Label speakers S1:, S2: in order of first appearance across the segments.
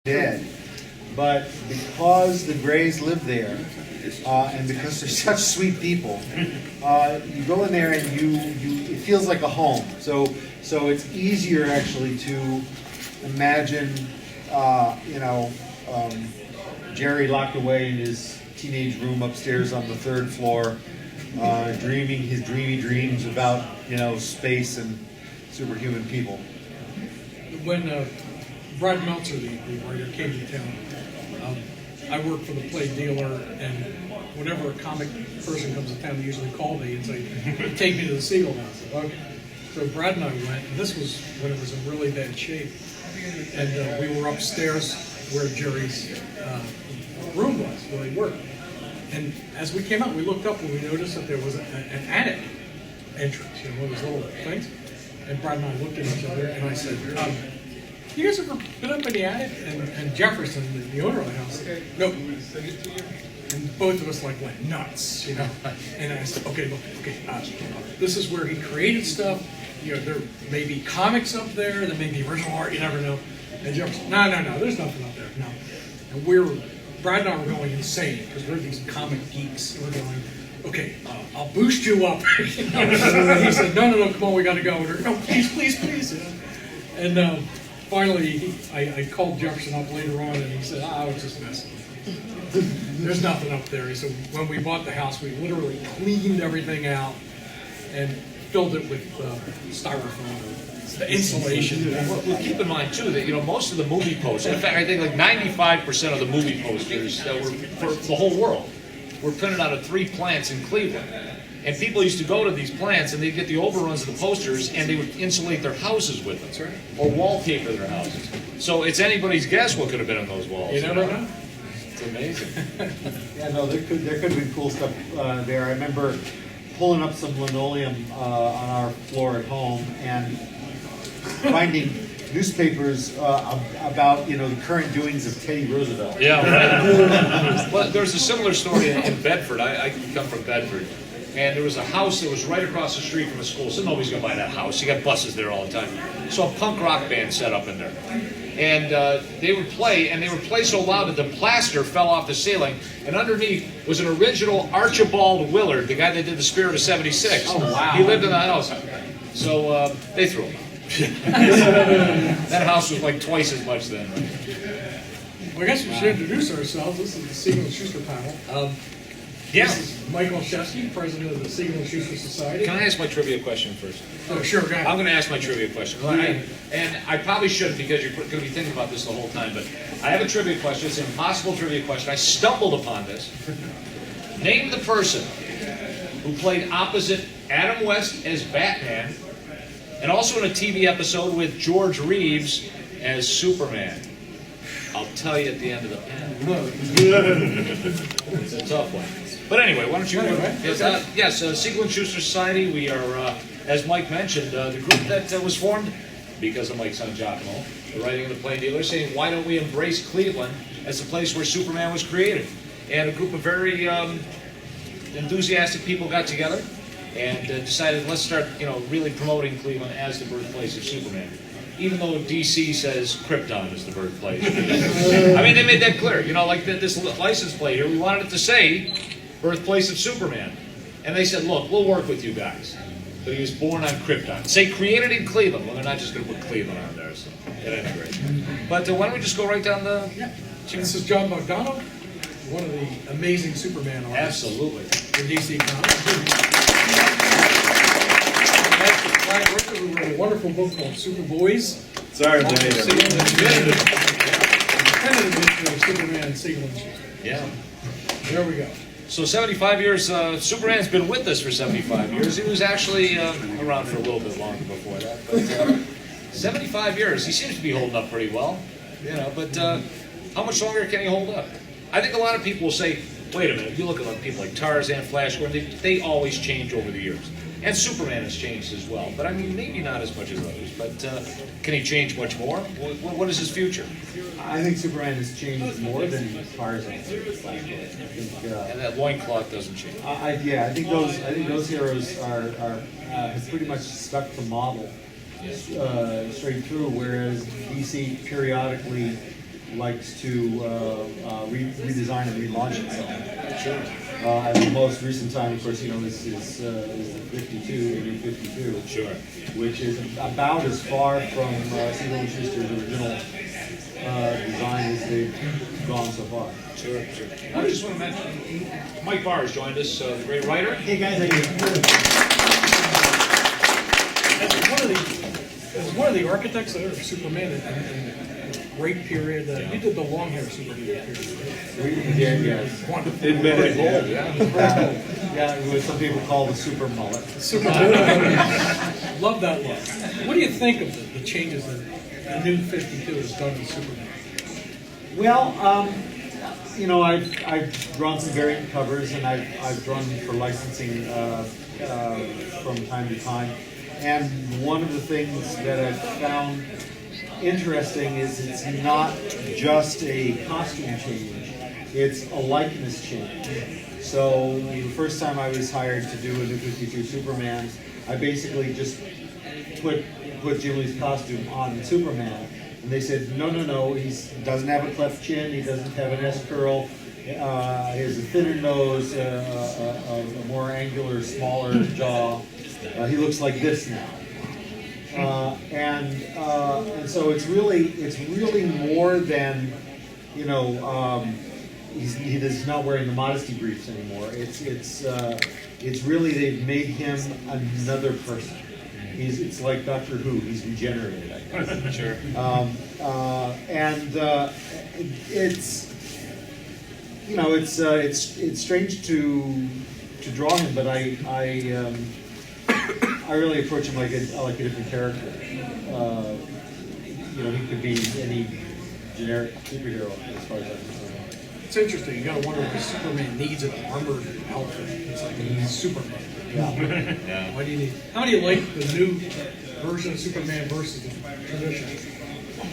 S1: dead. But because the Greys live there, and because they're such sweet people, you go in there and it feels like a home. So it's easier actually to imagine, Jerry locked away in his teenage room upstairs on the 3rd floor, dreaming his dreamy dreams about space and superhuman people.
S2: When Brad Meltzer, the writer, came to town, I work for the play dealer, and whenever a comic person comes to town, they usually call me and say, take me to the Siegel house. Okay. So Brad and I went, and this was when it was in really bad shape. And we were upstairs where Jerry's room was, where he worked. And as we came out, we looked up and we noticed that there was an attic entrance, one of those little things. And Brad and I looked at each other, and I said, you guys ever been up in the attic? And Jefferson, the owner of the house, said, nope. And both of us went nuts, And I said, okay, look, this is where he created stuff. There may be comics up there, there may be original art, you never know. And Jefferson, no, there's nothing up there, no. And Brad and I were going insane because we're these comic geeks. And we're going, okay, I'll boost you up. He said, no, come on, we got to go. No, please. And finally, I called Jefferson up later on, and he said, I was just messing with you. There's nothing up there. He said, when we bought the house, we literally cleaned everything out and filled it with styrofoam, the insulation.
S3: Well, keep in mind, too, that most of the movie posters, in fact, I think 95% of the movie posters that were for the whole world were printed out of 3 plants in Cleveland. And people used to go to these plants and they'd get the overruns of the posters and they would insulate their houses with them.
S2: That's right.
S3: Or wallpaper their houses. So it's anybody's guess what could have been on those walls.
S2: You never know.
S3: It's amazing.
S1: Yeah, no, there could have been cool stuff there. I remember pulling up some linoleum on our floor at home and finding newspapers about the current doings of Teddy Roosevelt.
S3: Yeah, right. Well, there's a similar story in Bedford. I come from Bedford. And there was a house that was right across the street from a school. So nobody's going to buy that house. You got buses there all the time. So a punk rock band set up in there. And they would play, and they would play so loud that the plaster fell off the ceiling. And underneath was an original Archibald Willard, the guy that did The Spirit of 76.
S2: Oh, wow.
S3: He lived in the house. So they threw him. That house was like twice as much then.
S2: Well, I guess we should introduce ourselves. This is the Siegel and Shuster panel.
S3: Yeah.
S2: This is Michael Olszewski, president of the Siegel and Shuster Society.
S3: Can I ask my trivia question first?
S2: Oh, sure, go ahead.
S3: I'm going to ask my trivia question. And I probably shouldn't because you're going to be thinking about this the whole time, but I have a trivia question. It's an impossible trivia question. I stumbled upon this. Name the person who played opposite Adam West as Batman and also in a TV episode with George Reeves as Superman. I'll tell you at the end of the panel. It's a tough one. But anyway, why don't you... Yes, Siegel and Shuster Society. We are, as Mike mentioned, the group that was formed because of Mike Sangiacomo, the writing of the play dealer, saying, why don't we embrace Cleveland as the place where Superman was created? And a group of very enthusiastic people got together and decided, let's start, really promoting Cleveland as the birthplace of Superman. Even though DC says Krypton is the birthplace. I mean, they made that clear. Like this license plate here, we wanted it to say birthplace of Superman. And they said, look, we'll work with you guys. But he was born on Krypton. Say created in Cleveland. Well, they're not just going to put Cleveland on there, so at any rate. But why don't we just go right down the...
S2: Yeah. This is Jon Bogdanove, one of the amazing Superman artists.
S3: Absolutely.
S2: In DC Comics. We wrote a wonderful book called Superboys.
S1: Sorry,
S2: Superman and Siegel and Shuster.
S3: Yeah.
S2: There we go.
S3: So 75 years, Superman's been with us for 75 years. He was actually around for a little bit longer before that. But 75 years, he seems to be holding up pretty well. But how much longer can he hold up? I think a lot of people will say, wait a minute, you look at people like Tarzan, Flash Gordon, they always change over the years. And Superman has changed as well. But I mean, maybe not as much as others. But can he change much more? What is his future?
S1: I think Superman has changed more than Tarzan.
S3: And that loincloth doesn't change.
S1: I think those heroes have pretty much stuck to model straight through, whereas DC periodically likes to redesign and relaunch itself. Sure. And the most recent time, of course, is the 52, the new 52. Sure. Which is about as far from Siegel and Shuster's original design as they've gone so far.
S3: Sure, sure. I just want to mention, Mike Barr has joined us, the great writer.
S1: Hey guys, how you doing?
S2: As one of the architects of Superman in a great period, you did the long hair Superman period, right?
S1: We did, yes.
S2: Wonderful.
S3: In many gold, yeah.
S1: Yeah, what some people call the super mullet.
S2: Superman. Love that look. What do you think of the changes that the new 52 has done to Superman?
S1: Well, I've drawn some variant covers, and I've drawn for licensing from time to time. And one of the things that I've found interesting is it's not just a costume change, it's a likeness change. So the first time I was hired to do a New 52 Superman, I basically just put Jim Lee's costume on Superman, and they said, no, he doesn't have a cleft chin, he doesn't have an S-curl, he has a thinner nose, a more angular, smaller jaw. He looks like this now, and so it's really more than, he's not wearing the modesty briefs anymore. It's really they've made him another person. It's like Doctor Who. He's regenerated, I guess.
S3: Sure.
S1: It's strange to draw him, but I really approach him like a different character. He could be any generic superhero as far as I'm concerned.
S2: It's interesting. You gotta wonder if Superman needs an armored outfit. It's like he's Superman.
S1: Yeah.
S2: Why do you need? How do you like the new version of Superman versus the traditional?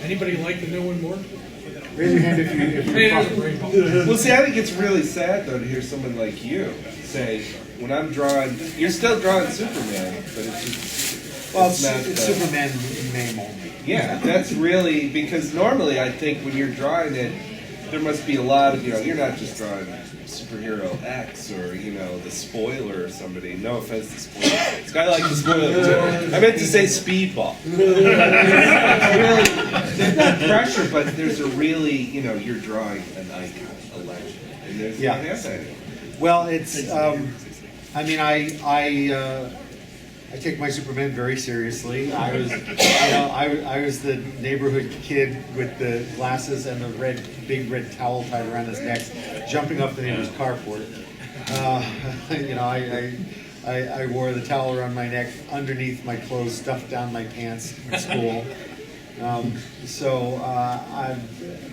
S2: Anybody like the new one more?
S1: Raise your hand if you.
S4: Well, see, I think it's really sad though to hear someone like you say, when I'm drawing, you're still drawing Superman, but it's just
S1: it's Superman in name only.
S4: Yeah, that's really, because normally I think when you're drawing it, there must be a lot of, you're not just drawing superhero X or, the spoiler or somebody. No offense to spoiler. This guy like the spoiler too. I meant to say Speedball. Really, there's not pressure, but there's a really, you're drawing an icon, a legend. And there's not happening.
S1: Well, it's, I take my Superman very seriously. I was, I was the neighborhood kid with the glasses and the big red towel tied around his neck, jumping up the neighbor's carport. I wore the towel around my neck underneath my clothes, stuffed down my pants in school.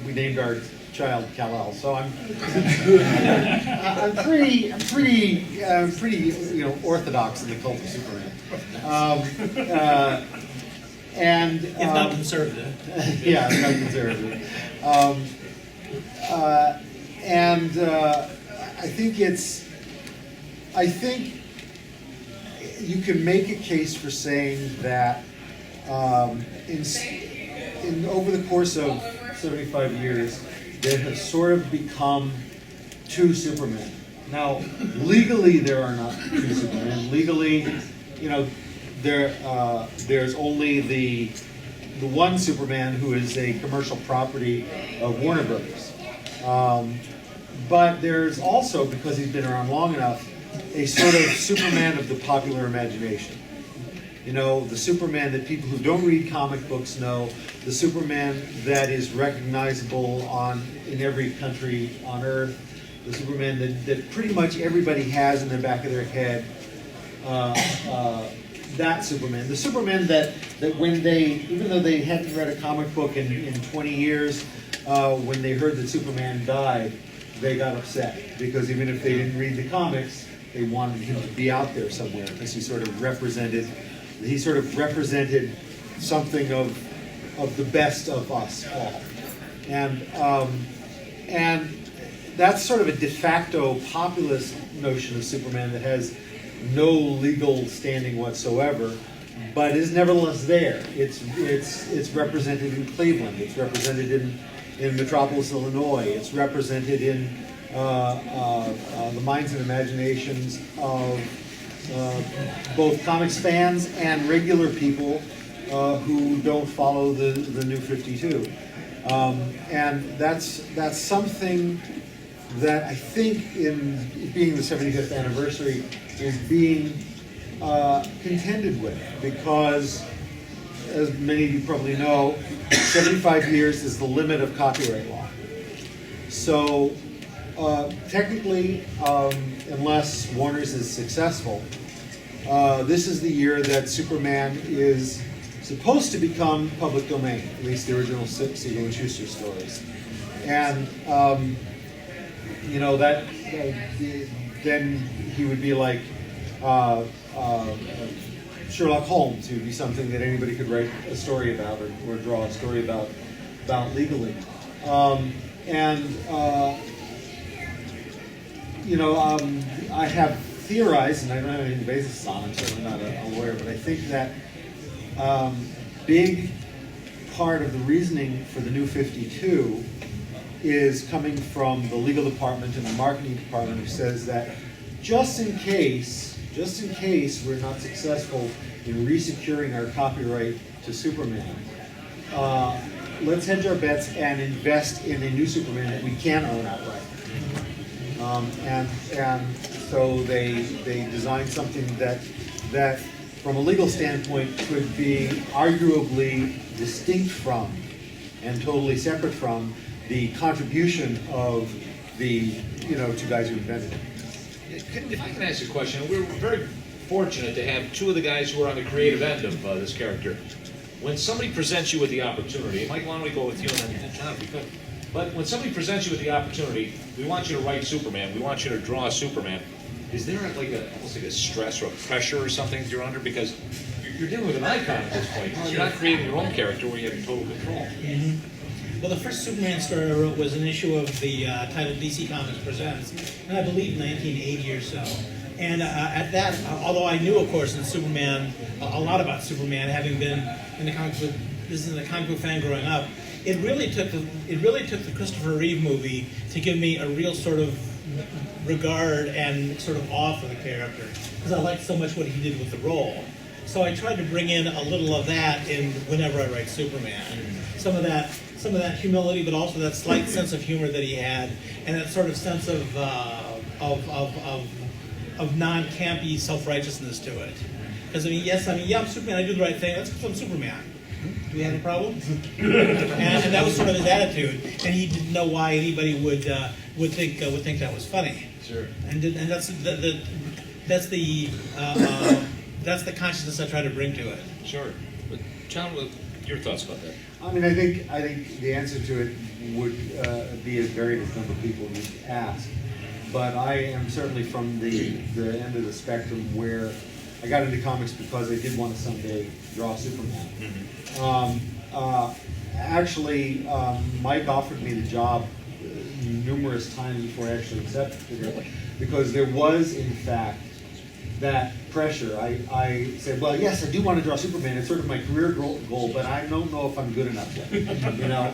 S1: We named our child Kal-El. So I'm pretty orthodox in the cult of Superman.
S5: If not conservative.
S1: Yeah, if not conservative. I think you can make a case for saying that in over the course of 75 years, there have sort of become two Supermen. Now, legally, there are not two Supermen. Legally, there's only the one Superman who is a commercial property of Warner Brothers. But there's also, because he's been around long enough, a sort of Superman of the popular imagination. The Superman that people who don't read comic books know, the Superman that is recognizable in every country on Earth, the Superman that pretty much everybody has in the back of their head, that Superman. The Superman that when even though they hadn't read a comic book in 20 years, when they heard that Superman died, they got upset. Because even if they didn't read the comics, they wanted him to be out there somewhere, because he sort of represented something of the best of us all. And that's sort of a de facto populist notion of Superman that has no legal standing whatsoever, but is nevertheless there. It's represented in Cleveland. It's represented in Metropolis, Illinois. It's represented in the minds and imaginations of both comics fans and regular people who don't follow the New 52. And that's something that I think, in it being the 75th anniversary, is being contended with, because, as many of you probably know, 75 years is the limit of copyright law. So technically, unless Warner's is successful, this is the year that Superman is supposed to become public domain, at least the original Siegel and Shuster stories. And that then he would be like Sherlock Holmes. He would be something that anybody could write a story about or draw a story about legally. I have theorized, and I don't have any basis on. I'm certainly not a lawyer, but I think that big part of the reasoning for the New 52 is coming from the legal department and the marketing department, who says that just in case we're not successful in resecuring our copyright to Superman, let's hedge our bets and invest in a new Superman that we can own outright. And so they designed something that from a legal standpoint could be arguably distinct from and totally separate from the contribution of the two guys who invented it.
S3: If I can ask you a question, we're very fortunate to have two of the guys who are on the creative end of this character. When somebody presents you with the opportunity, Mike, why don't we go with you and then John, if you could. But when somebody presents you with the opportunity, we want you to write Superman, we want you to draw Superman, is there almost like a stress or a pressure or something that you're under? Because you're dealing with an icon at this point. You're not creating your own character where you have total control.
S5: Mm-hmm. Well, the first Superman story I wrote was an issue of the titled DC Comics Presents, and I believe 1980 or so. And at that, although I knew, of course, in Superman, a lot about Superman, having been in the comic book business and a comic book fan growing up, it really took the Christopher Reeve movie to give me a real sort of regard and sort of awe for the character, because I liked so much what he did with the role. So I tried to bring in a little of that in whenever I write Superman. Some of that humility, but also that slight sense of humor that he had, and that sort of sense of non-campy self-righteousness to it. Because I'm Superman. I do the right thing. That's because I'm Superman. Do we have a problem? and that was sort of his attitude, and he didn't know why anybody would think that was funny.
S3: Sure.
S5: And that's the consciousness I try to bring to it.
S3: Sure. But John, your thoughts about that?
S1: I mean, I think the answer to it would be as varied as number of people you ask. But I am certainly from the end of the spectrum where I got into comics because I did want to someday draw Superman. Actually, Mike offered me the job numerous times before I actually accepted it, because there was, in fact, that pressure. I said, well, yes, I do want to draw Superman. It's sort of my career goal, but I don't know if I'm good enough yet.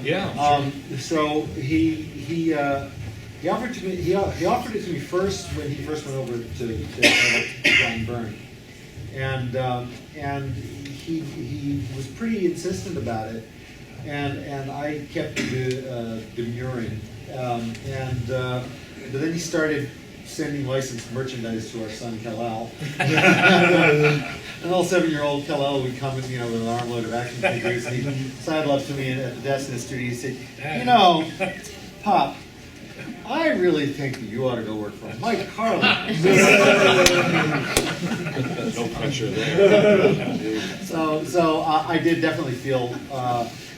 S3: Yeah.
S1: So he offered it to me first when he first went over to John Byrne, and he was pretty insistent about it, and I kept demurring, but then he started sending licensed merchandise to our son Kal-El. An old 7-year-old Kal-El would come with an armload of action figures, and he'd sidle up to me at the desk in the studio and say, Pop, I really think that you ought to go work for Mike Carlin.
S3: No pressure there.
S1: So I did definitely feel,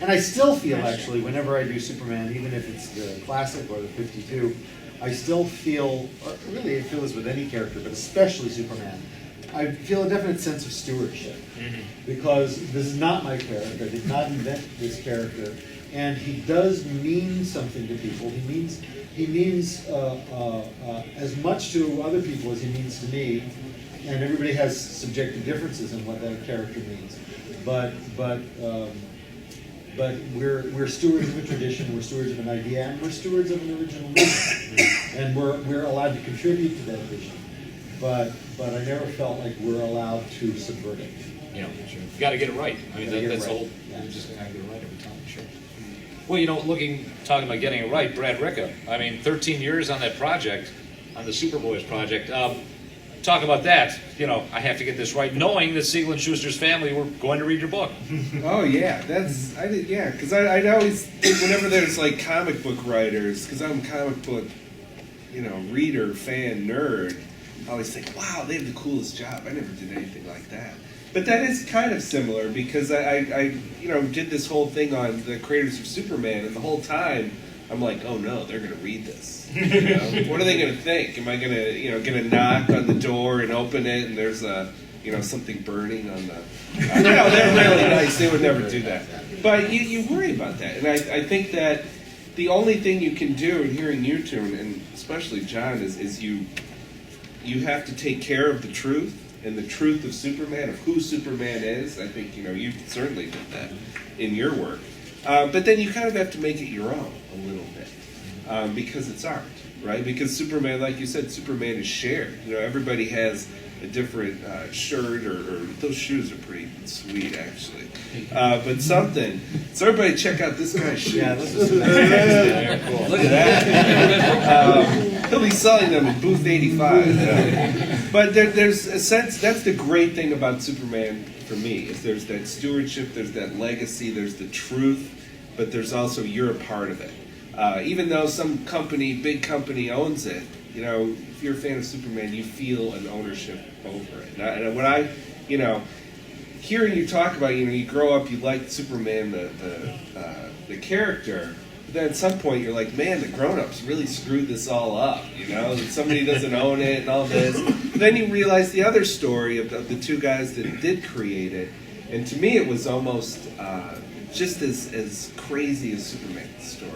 S1: and I still feel actually, whenever I do Superman, even if it's the classic or the 52, I still feel, really I feel this with any character, but especially Superman, I feel a definite sense of stewardship. Because this is not my character, I did not invent this character, and he does mean something to people. He means as much to other people as he means to me, and everybody has subjective differences in what that character means. But but we're stewards of a tradition, we're stewards of an idea, and we're stewards of an original vision. And we're allowed to contribute to that vision. But I never felt like we're allowed to subvert it.
S3: You know, you got to get it right. I mean,
S1: Gotta get it
S3: that's the
S1: right.
S3: whole.
S1: Yeah.
S3: You just got to get it right every time. Sure. Well, you know, talking about getting it right, Brad Ricca. I mean, 13 years on that project, on the Superboys project. Talk about that. You know, I have to get this right, knowing that Siegel and Shuster's family were going to read your book.
S4: Oh yeah, because I always think whenever there's like comic book writers, because I'm a comic book, reader, fan, nerd, I always think, wow, they have the coolest job. I never did anything like that. But that is kind of similar because I did this whole thing on the creators of Superman, and the whole time I'm like, oh no, they're gonna read this. What are they gonna think? Am I gonna knock on the door and open it, and there's something burning on the? They're really nice. They would never do that. But you worry about that, and I think that the only thing you can do in hearing you two, and especially John, is you have to take care of the truth. And the truth of Superman, of who Superman is. I think you certainly did that in your work. But then you kind of have to make it your own a little bit because it's art, right? Because Superman, like you said, Superman is shared. Everybody has a different shirt or those shoes are pretty sweet actually. But something. So everybody check out this guy's shoes.
S1: Yeah, this is
S3: Cool.
S4: Look at that. He'll be selling them in booth 85. But there's a sense, that's the great thing about Superman for me, is there's that stewardship, there's that legacy, there's the truth, but there's also you're a part of it. Even though some company, big company owns it, if you're a fan of Superman, you feel an ownership over it. And when I hearing you talk about, you grow up, you like Superman, the character, but then at some point you're like, man, the grown-ups really screwed this all up, that somebody doesn't own it and all this. But then you realize the other story of the two guys that did create it, and to me it was almost just as crazy as Superman's story.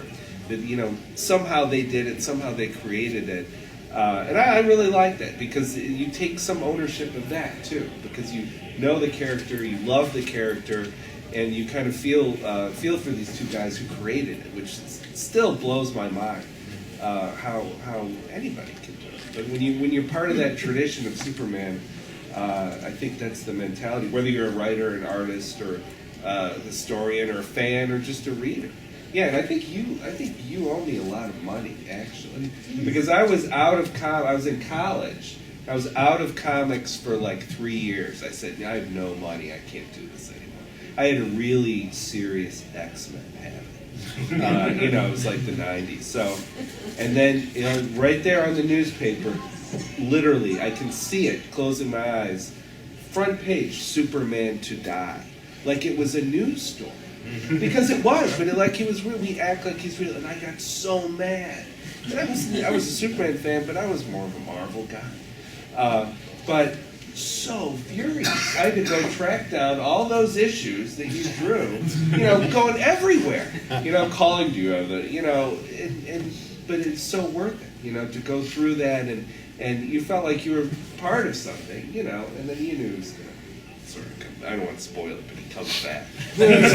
S4: That, somehow they did it, somehow they created it. And I really like that because you take some ownership of that too, because you know the character, you love the character, and you kind of feel for these two guys who created it, which still blows my mind how anybody can do it. But when you're part of that tradition of Superman, I think that's the mentality. Whether you're a writer, an artist, or a historian, or a fan, or just a reader. Yeah, and I think you owe me a lot of money, actually, because I was in college. I was out of comics for like 3 years. I said, I have no money. I can't do this anymore. I had a really serious X-Men habit. It was like the 90s. So, and then, right there on the newspaper, literally, I can see it, closing my eyes, front page, Superman to die. Like it was a news story. Because it was, but he was real. We act like he's real, and I got so mad. And I was a Superman fan, but I was more of a Marvel guy. But so furious, I had to go track down all those issues that you drew. Going everywhere. Calling, do you have the, but it's so worth it. To go through that, and you felt like you were part of something, and then you knew it was gonna sort of come. I don't want to spoil it, but he comes back. That's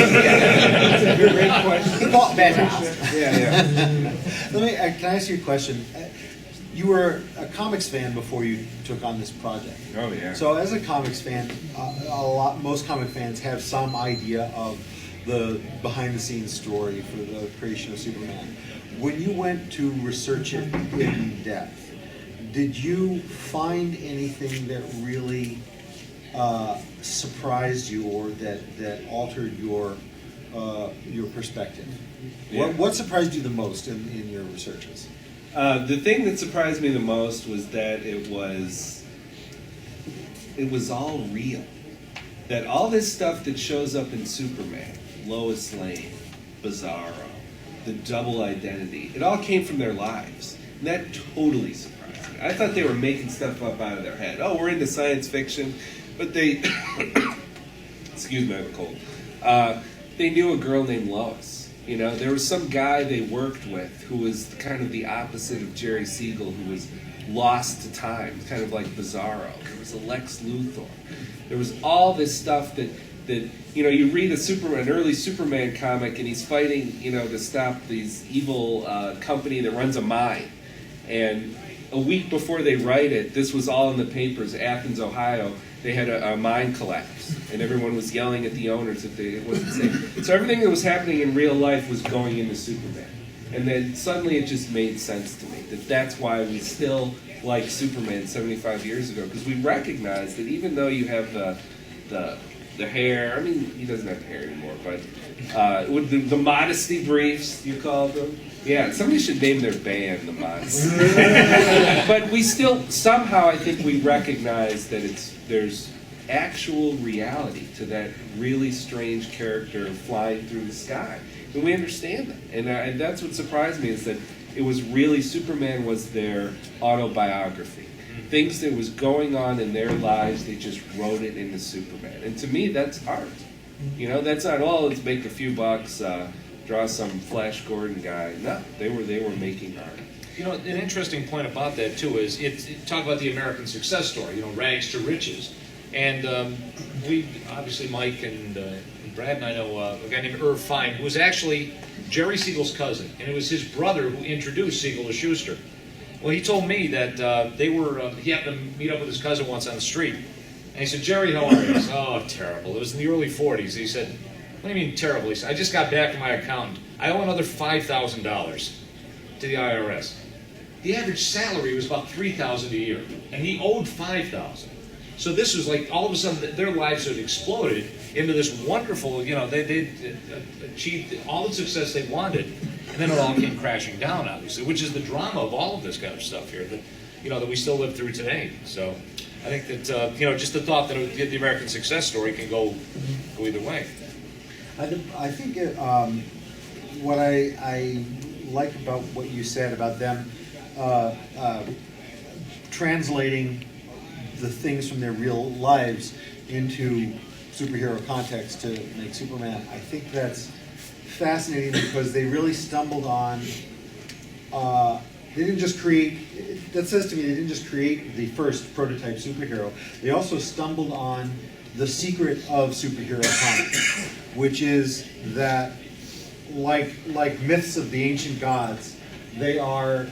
S4: a great question.
S1: He bought that house.
S4: Yeah.
S1: Can I ask you a question? You were a comics fan before you took on this project.
S4: Oh yeah.
S1: So as a comics fan, most comic fans have some idea of the behind-the-scenes story for the creation of Superman. When you went to research it in depth, did you find anything that really surprised you, or that altered your perspective?
S4: Yeah.
S1: What surprised you the most in your researches?
S4: The thing that surprised me the most was that it was all real. That all this stuff that shows up in Superman, Lois Lane, Bizarro, the double identity, it all came from their lives. And that totally surprised me. I thought they were making stuff up out of their head. Oh, we're into science fiction. But they, excuse me, I have a cold. They knew a girl named Lois. There was some guy they worked with who was kind of the opposite of Jerry Siegel, who was lost to time, kind of like Bizarro. There was a Lex Luthor. There was all this stuff that that you read an early Superman comic, and he's fighting to stop these evil company that runs a mine, and a week before they write it, this was all in the papers. Athens, Ohio, they had a mine collapse, and everyone was yelling at the owners that it wasn't safe. So everything that was happening in real life was going into Superman. And then suddenly it just made sense to me that that's why we still like Superman 75 years ago, because we recognize that even though you have the hair, I mean, he doesn't have hair anymore, but with the modesty briefs, you call them. Yeah, somebody should name their band the Modesty. But we still, somehow, I think we recognize that there's actual reality to that really strange character flying through the sky. And we understand that. And that's what surprised me, is that it was really, Superman was their autobiography. Things that was going on in their lives, they just wrote it into Superman. And to me, that's art. That's not, let's make a few bucks, draw some Flash Gordon guy. No, they were making art.
S3: An interesting point about that too is talk about the American success story. Rags to riches, and we obviously, Mike and Brad and I know a guy named Irv Fine, who was actually Jerry Siegel's cousin, and it was his brother who introduced Siegel to Shuster. Well, he told me that he happened to meet up with his cousin once on the street, and he said, "Jerry, how are you?" I said, "Oh, terrible." It was in the early '40s. He said, "What do you mean terrible?" He said, "I just got back from my accountant. I owe another $5,000 to the IRS. The average salary was about $3,000 a year, and he owed $5,000. So this was like, all of a sudden, their lives had exploded into this wonderful, they achieved all the success they wanted, and then it all came crashing down, obviously, which is the drama of all of this kind of stuff here that, that we still live through today. So I think that, just the thought that the American success story can go either way.
S1: I think what I like about what you said about them translating the things from their real lives into superhero context to make Superman, I think that's fascinating, because they really stumbled on, they didn't just create, that says to me, they didn't just create the first prototype superhero, they also stumbled on the secret of superhero comics, which is that, like myths of the ancient gods, they are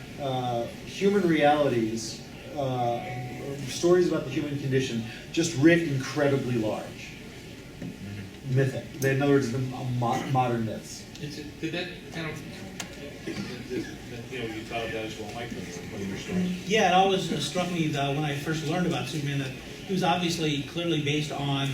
S1: human realities, stories about the human condition, just writ incredibly large. Mythic. In other words, the modern myths.
S3: Did that kind of, you thought of that as well, Mike, when you were starting?
S5: Yeah, it always struck me when I first learned about Superman that he was obviously clearly based on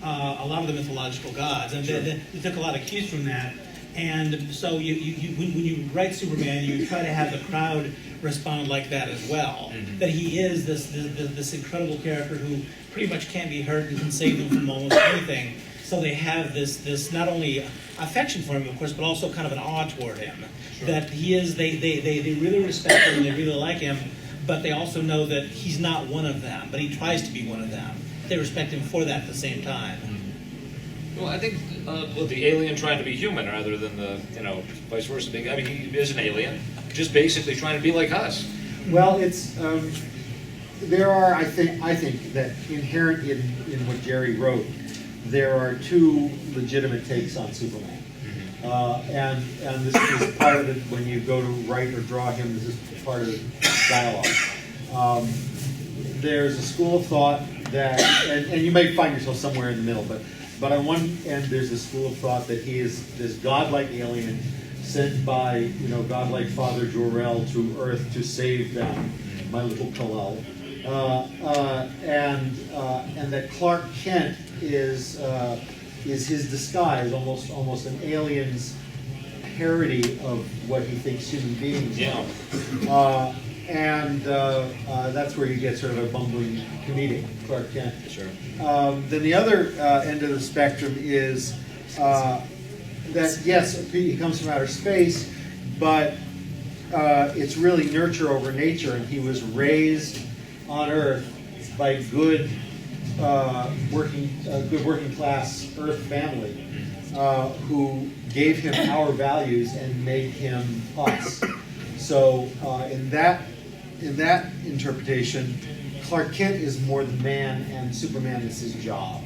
S5: a lot of the mythological gods, and they took a lot of cues from that. And so when you write Superman, you try to have the crowd respond like that as well. Mm-hmm. That he is this incredible character who pretty much can't be hurt and can save them from almost anything. So they have this not only affection for him, of course, but also kind of an awe toward him. Sure. That he is, they really respect him and they really like him, but they also know that he's not one of them, but he tries to be one of them. They respect him for that at the same time.
S3: Well, I think the alien trying to be human rather than the vice versa. I mean, he is an alien, just basically trying to be like us.
S1: Well, it's there are I think that inherent in what Jerry wrote, there are two legitimate takes on Superman, and this is part of it when you go to write or draw him. This is part of the dialogue. There's a school of thought that, and you may find yourself somewhere in the middle, but on one end there's a school of thought that he is this godlike alien sent by godlike Father Jor-El to Earth to save them, my little Kal-El, and that Clark Kent is his disguise, almost an alien's parody of what he thinks human beings are. And that's where you get sort of a bumbling comedic Clark Kent.
S3: Sure.
S1: Then the other end of the spectrum is that, yes, he comes from outer space, but it's really nurture over nature, and he was raised on Earth by good working class Earth family who gave him our values and made him us. So in that interpretation, Clark Kent is more the man, and Superman is his job.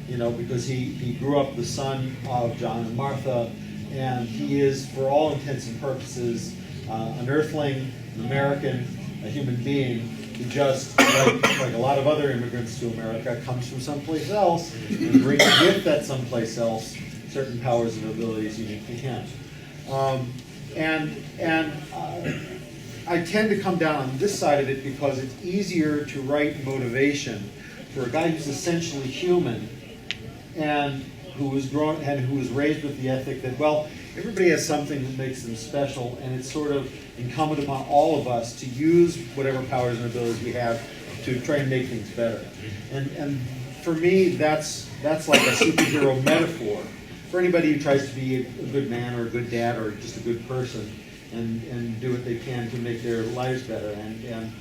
S1: because he grew up the son of John and Martha, and he is, for all intents and purposes, an earthling, an American, a human being who just, like a lot of other immigrants to America, comes from someplace else and brings with that someplace else certain powers and abilities unique to him. I tend to come down on this side of it because it's easier to write motivation for a guy who's essentially human and who was raised with the ethic that, well, everybody has something that makes them special, and it's sort of incumbent upon all of us to use whatever powers and abilities we have to try and make things better. And for me, that's like a superhero metaphor for anybody who tries to be a good man or a good dad or just a good person and do what they can to make their lives better. And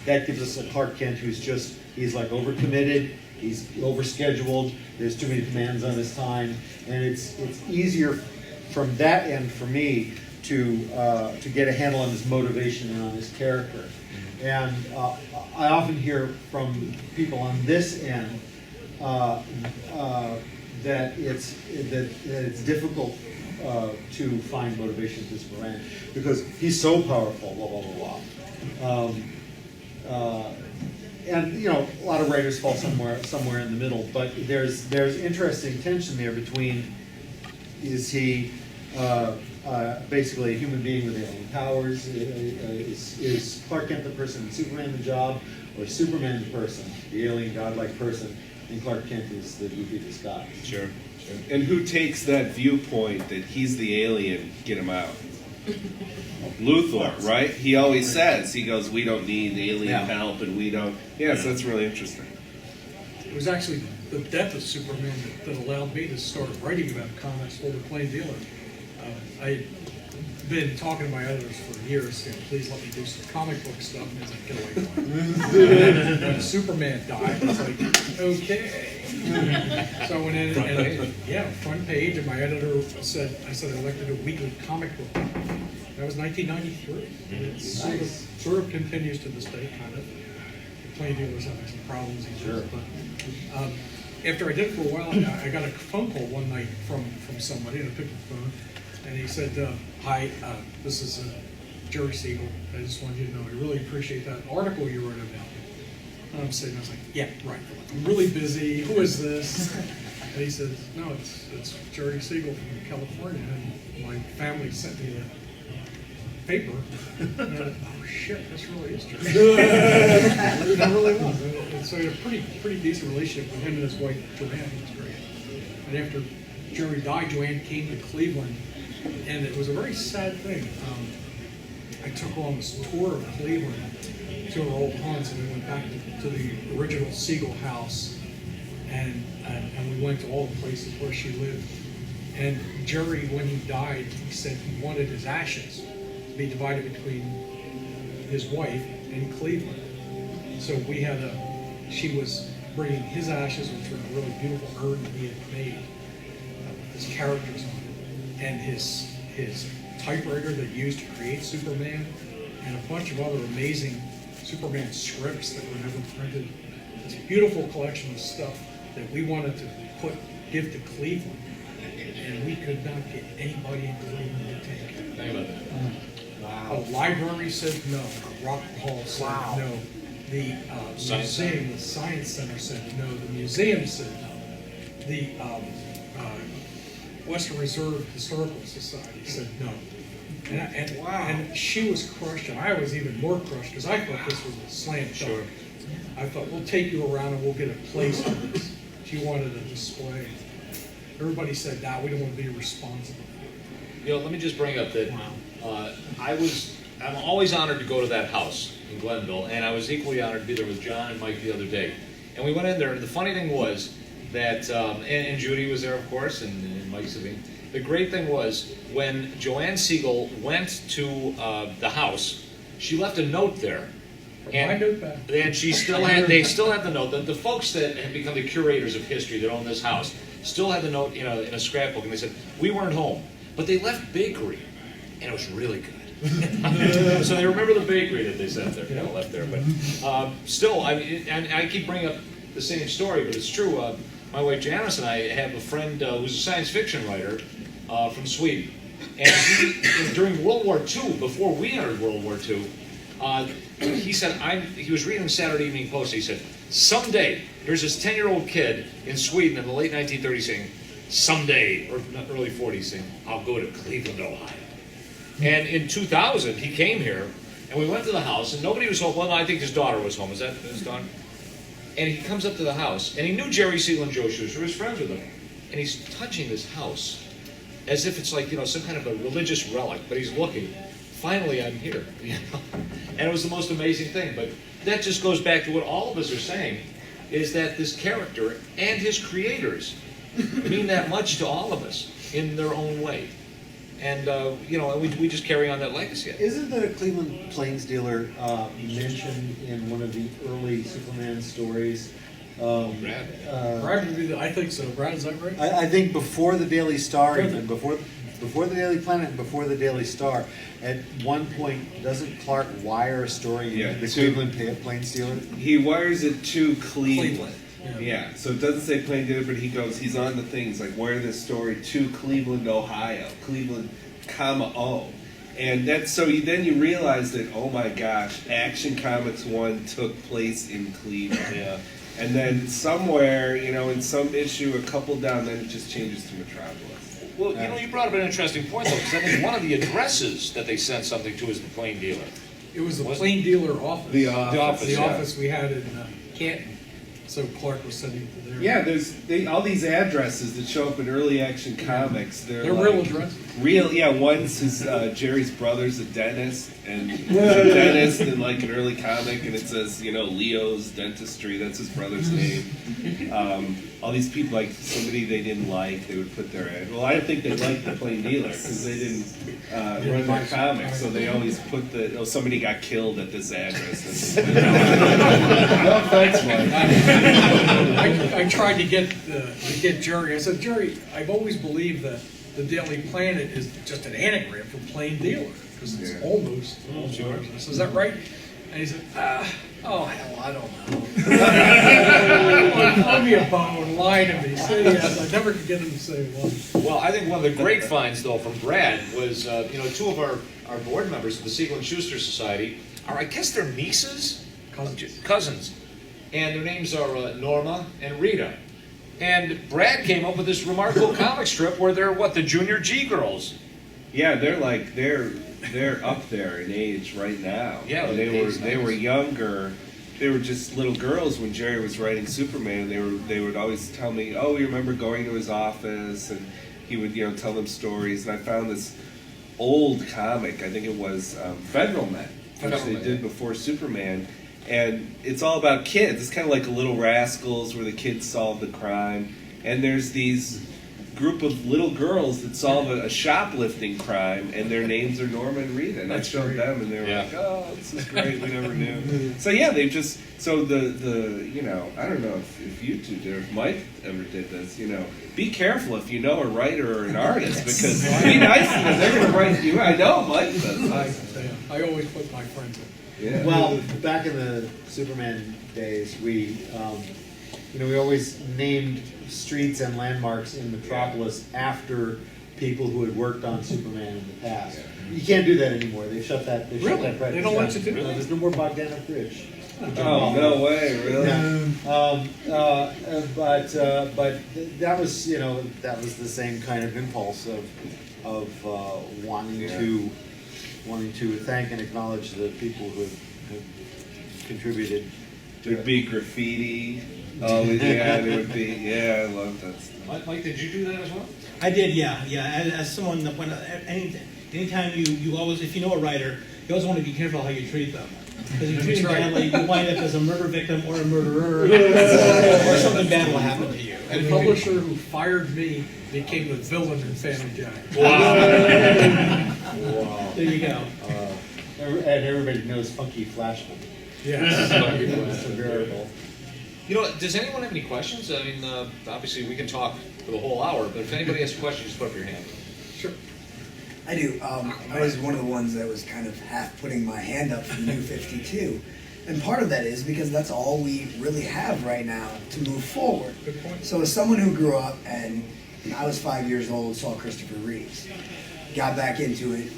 S1: that gives us a Clark Kent he's like overcommitted, he's overscheduled, there's too many demands on his time, and it's easier from that end for me to get a handle on his motivation and on his character. And I often hear from people on this end that it's difficult to find motivation for Superman because he's so powerful, blah, blah, blah, blah. And a lot of writers fall somewhere in the middle, but there's interesting tension there between, is he basically a human being with alien powers? Is Clark Kent the person, Superman the job, or Superman the person, the alien godlike person, and Clark Kent is the goofy disguise?
S4: Sure. And who takes that viewpoint that he's the alien, get him out? Luthor, right? He always says, he goes, we don't need alien help, and we don't. Yeah, so that's really interesting.
S2: It was actually the death of Superman that allowed me to start writing about comics for the Plain Dealer. I'd been talking to my editors for years, saying, please let me do some comic book stuff, and it's like, get away from me. When Superman died, I was like, okay. So I went in and front page, and my editor said, I'd like to do a weekly comic book. That was 1993. And it sort of continues to this day, kind of. The Plain Dealer's having some problems.
S1: Sure.
S2: But after I did it for a while, I got a phone call one night from somebody, and I picked up the phone, and he said, hi, this is Jerry Siegel. I just wanted you to know I really appreciate that article you wrote about me. And I was like, yeah, right. I'm really busy. Who is this? And he said, no, it's Jerry Siegel from California, and my family sent me a paper. And I went, oh shit, this really is Jerry. It really was. And so we had a pretty decent relationship with him and his wife, Joanne. It was great. And after Jerry died, Joanne came to Cleveland, and it was a very sad thing. I took her on this tour of Cleveland to her old haunts, and we went back to the original Siegel house, and we went to all the places where she lived. And Jerry, when he died, he said he wanted his ashes to be divided between his wife and Cleveland. So she was bringing his ashes, which were a really beautiful urn that he had made with his characters on it, and his typewriter that he used to create Superman, and a bunch of other amazing Superman scripts that were never printed. This beautiful collection of stuff that we wanted to give to Cleveland, and we could not get anybody in Cleveland to take it.
S3: Think about that.
S1: Wow.
S2: The library said no. Rock Hall said no. The museum, the Science Center said no. The museum said no. The Western Reserve Historical Society said no. And she was crushed, and I was even more crushed because I thought this was a slam dunk.
S3: Sure.
S2: I thought, we'll take you around and we'll get a place for this. She wanted a display. Everybody said, nah, we don't want to be responsible.
S3: Let me just bring up that I'm always honored to go to that house in Glenville, and I was equally honored to be there with John and Mike the other day. And we went in there, and the funny thing was that, and Judy was there, of course, and Mike Sabine. The great thing was, when Joanne Siegel went to the house, she left a note there.
S2: My note back.
S3: And they still had the note. The folks that have become the curators of history that own this house still had the note, in a scrapbook, and they said, we weren't home. But they left bakery, and it was really good. So they remember the bakery that they sent there, left there. But still, I mean, and I keep bringing up the same story, but it's true. my wife Janice and I have a friend who's a science fiction writer from Sweden. And he, during World War II, before we entered World War II, he said, he was reading the Saturday Evening Post, he said, someday, there's this 10-year-old kid in Sweden in the late 1930s saying, someday, or early 40s saying, I'll go to Cleveland, Ohio. And in 2000, he came here, and we went to the house, and nobody was home. Well, no, I think his daughter was home. Is that his daughter? And he comes up to the house, and he knew Jerry Siegel and Joe Shuster, he was friends with them. And he's touching this house as if it's like, you know, some kind of a religious relic, but he's looking. Finally, I'm here. You know? And it was the most amazing thing. But that just goes back to what all of us are saying, is that this character and his creators mean that much to all of us in their own way. And, you know, we just carry on that legacy.
S1: Isn't the Cleveland Plains dealer mentioned in one of the early Superman stories?
S3: Brad?
S2: Brad would be I think so. Brad, is that right?
S1: I think before the Daily Star, even before the Daily Planet and before the Daily Star, at one point, doesn't Clark wire a story in the Cleveland Plains dealer?
S4: He wires it to Cleveland.
S2: Yeah.
S4: Yeah, so it doesn't say Plain Dealer, but he's on the thing. He's like, wire this story to Cleveland, Ohio. Cleveland, comma, O. And that's, so then you realize that, oh my gosh, Action Comics 1 took place in Cleveland.
S3: Yeah.
S4: And then somewhere, you know, in some issue, a couple down, then it just changes to Metropolis.
S3: Well, you know, you brought up an interesting point, though, because I think one of the addresses that they sent something to is the Plain Dealer.
S2: It was the Plain Dealer office.
S4: The office,
S2: The
S4: yeah.
S2: office we had in Canton. So Clark was sending to there.
S4: Yeah, there's all these addresses that show up in early Action Comics. They're like,
S2: real addresses.
S4: Real, yeah. One's his Jerry's brother's a dentist, and he's a dentist in like an early comic, and it says, you know, Leo's Dentistry. That's his brother's name. All these people, like somebody they didn't like, they would put their ad. Well, I don't think they liked the Plain Dealer because they didn't run their comics, so they always put somebody got killed at this address. No offense, Mike.
S2: I tried to get Jerry. I said, Jerry, I've always believed that the Daily Planet is just an anagram for Plain Dealer because it's almost. Sure. I said, is that right? And he said, oh hell, I don't know. Throw me a bone and lie to me. Say yes. I never could get him to say one.
S3: Well, I think one of the great finds, though, from Brad was, you know, two of our board members of the Siegel and Shuster Society are, I guess they're nieces? Cousins. And their names are Norma and Rita. And Brad came up with this remarkable comic strip where they're, what, the Junior G girls?
S4: Yeah, they're up there in age right now.
S3: Yeah,
S4: and they were younger. They were just little girls when Jerry was writing Superman. They would always tell me, "Oh, you remember going to his office?" And he would, you know, tell them stories. And I found this old comic. I think it was Federal Men, which they did before Superman. And it's all about kids. It's kind of like a Little Rascals where the kids solve the crime. And there's these group of little girls that solve a shoplifting crime, and their names are Norma and Rita. And I showed them, and they were like, "Oh, this is great. We never knew." So yeah, they've just the you know, I don't know if you two did, or if Mike ever did this. You know, be careful if you know a writer or an artist, because be nice to them. They're going to write you. I know Mike does.
S2: I always put my friends in.
S4: Yeah.
S1: Well, back in the Superman days, we always named streets and landmarks in Metropolis after people who had worked on Superman in the past. You can't do that anymore. They shut that. They shut that practice
S2: They don't let
S1: down.
S2: you do that?
S1: There's no more Bogdanove Bridge.
S4: Oh, no way, really?
S1: Yeah. But that was the same kind of impulse of wanting to thank and acknowledge the people who have contributed.
S4: There'd be graffiti. Oh, yeah, there would be. Yeah, I love that stuff.
S3: Mike, did you do that as well?
S5: I did, yeah. As someone that anytime you always, if you know a writer, you always want to be careful how you treat them. Because if you treat them badly, you wind up as a murder victim or a murderer, or something bad will happen to you.
S2: And the publisher who fired me became the villain in Family Jack.
S3: Wow.
S1: Wow.
S5: There you go.
S1: And everybody knows Funky Flashman.
S2: Yes.
S1: It's a variable.
S3: You know, does anyone have any questions? I mean, obviously we can talk for the whole hour, but if anybody has a question, just put up your hand.
S2: Sure.
S6: I do. I was one of the ones that was kind of half putting my hand up for the New 52. And part of that is because that's all we really have right now to move forward.
S2: Good point.
S6: So as someone who grew up, and I was 5 years old, saw Christopher Reeves, got back into it,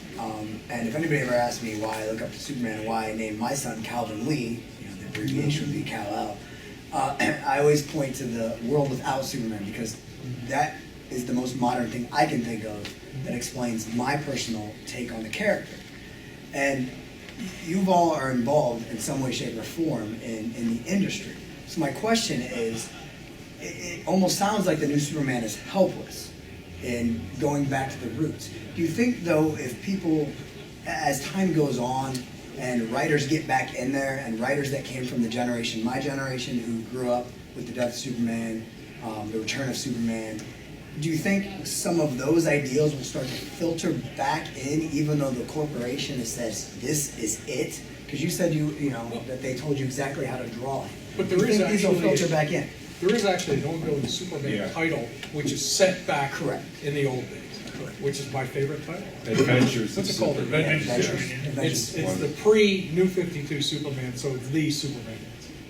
S6: and if anybody ever asked me why I look up to Superman and why I named my son Calvin Lee, the abbreviation would be Kal-El, I always point to the world without Superman, because that is the most modern thing I can think of that explains my personal take on the character. And you all are involved in some way, shape, or form in the industry. So my question is, it almost sounds like the new Superman is helpless in going back to the roots. Do you think, though, if people, as time goes on, and writers get back in there, and writers that came from the generation, my generation, who grew up with the death of Superman, the return of Superman, do you think some of those ideals will start to filter back in, even though the corporation says this is it? Because you said that they told you exactly how to draw it.
S2: But
S6: Do you think these will filter back in?
S2: There is actually an ongoing Superman title, which is set back
S6: Correct.
S2: in the old days, which is my favorite title.
S4: Adventures.
S2: What's it called? Adventures. It's the pre-New 52 Superman, so it's the Superman,